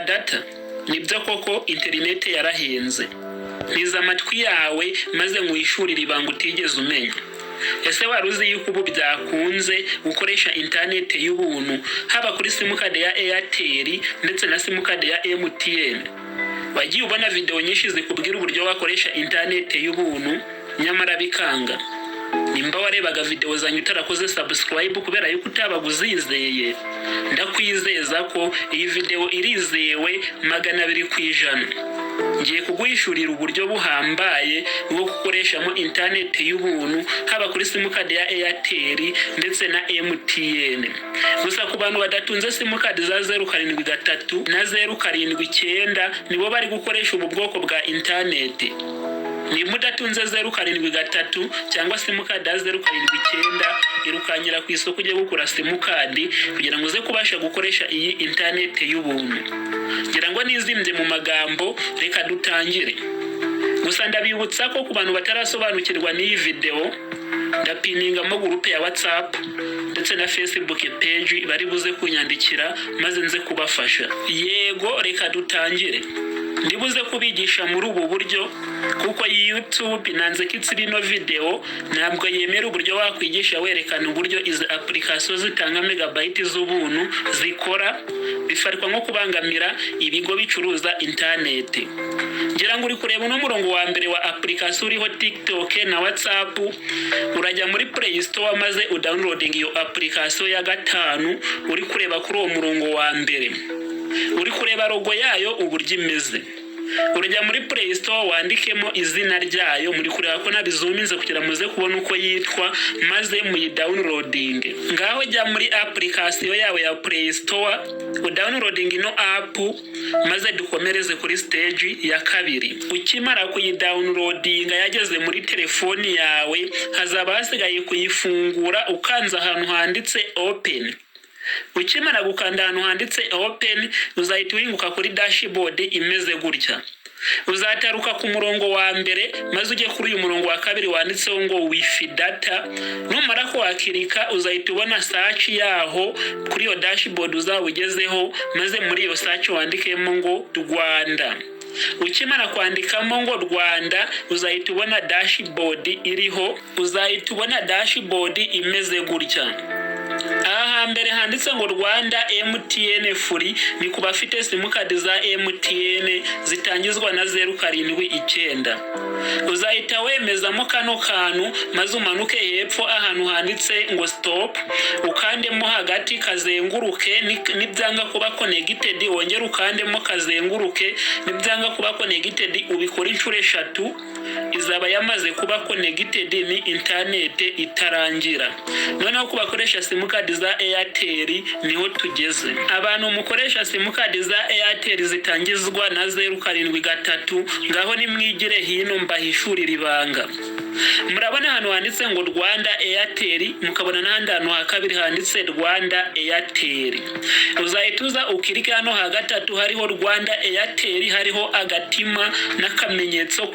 data? Nibyo koko interineti yarahenze. Niza amatwi yawe maze nkwishurire ibanga utigeze umenya. Ese wari uzi yuko ubu byakunze gukoresha interineti y'ubuntu haba kuri simukadi ya Airtel ndetse na simukadi ya MTN? Wagiye ubona video nyinshi zikubwira uburyo wakoresha interineti y'ubuntu nyamara bikanga. Nimba warebaga video zanyu utarakoze subscribe kubera yuko utabaga uzizeye, ndakwizeza ko iyi video irizewe 200%. Ngiye kuguhishurira uburyo buhambaye bwo gukoreshamo interineti y'ubuntu haba kuri simukadi ya Airtel ndetse na MTN. Gusa ku bantu badatunze simukadi za 073 na 079 nibo bari gukoresha ubu bwoko bwa interineti. Ni mudatunze 073 cyangwa simukadi ya 079 irukanyira ku isoko ujye gukura simukadi kugira ngo uze kubasha gukoresha iyi interineti y'ubuntu. Ngira ngo nizimbye mu magambo, reka dutangire. Gusa ndabibutsa ko ku bantu batarasobanukirwa n'iyi video, ndapiningamo groupe ya WhatsApp ndetse na Facebook page bari buze kunyandikira maze nze kubafasha. Yego, reka dutangire. Ndibuze kubigisha muri ubu buryo kuko YouTube nanze kitsirino video ntabwo yemera uburyo wakwigisha werekana uburyo izi application zitanga megabyte z'ubuntu zikora, bifarikwa nko kubangamira ibigo bicuruza interineti. Ngira ngo uri kureba uno murongo wa mbere wa application uriho TikTok na WhatsApp, urajya muri Play Store maze udownloading iyo application ya gatanu, uri kureba kuri uwo murongo wa mbere. Uri kureba logo yayo uburyo imeze. Urajya muri Play Store wandikemo izina ryayo, muri kureba ko nabizuminze kugira muze kubona uko yitwa maze muyidownloading. Ngaho jya muri application yawe ya Play Store, udownloading ino app maze dukomereze kuri stage ya kabiri. Ukimara kuyidownloading yageze muri telefoni yawe, hazaba hasigaye kuyifungura ukanza ahantu handitse open. Ukimara gukanda ahantu handitse open, uzahita winguka kuri dashboard imeze gutya. Uzataruka ku murongo wa mbere maze ujye kuri uyu murongo wa kabiri wanditseho ngo wifi data. Numara ko wakirika uzahita ubona search yaho kuri iyo dashboard uzabugezeho, maze muri iyo search wandikemo ngo Rwanda. Ukimara kwandikamo ngo Rwanda uzahita ubona dashboard iriho, uzahita ubona dashboard imeze gutya. Aha mbere handitse ngo Rwanda MTN free, ni kuba afite simukadi za MTN zitangizwa na 079. Uzahita wemezamo kano kantu maze umanuke hepfo ahantu handitse ngo stop, ukandemo hagati kazenguruke, nibyanga kuba connected wongera ukandemo kazenguruke, nibyanga kuba connected ubikora inshuro 3, izaba yamaze kuba connected ni internet itarangira. Noneho kubakoresha simukadi za Airtel niho tugeze. Abantu mukoresha simukadi za Airtel zitangizwa na 073, ngaho nimwigire hino mbahishurira ibanga. Murabona hano handitse ngo Rwanda Airtel, mukabona n'ahandi hantu ha kabiri handitse Rwanda Airtel. Uzahita ukirika hano ha gatatu hariho Rwanda Airtel, hariho agatima n'akamenyetso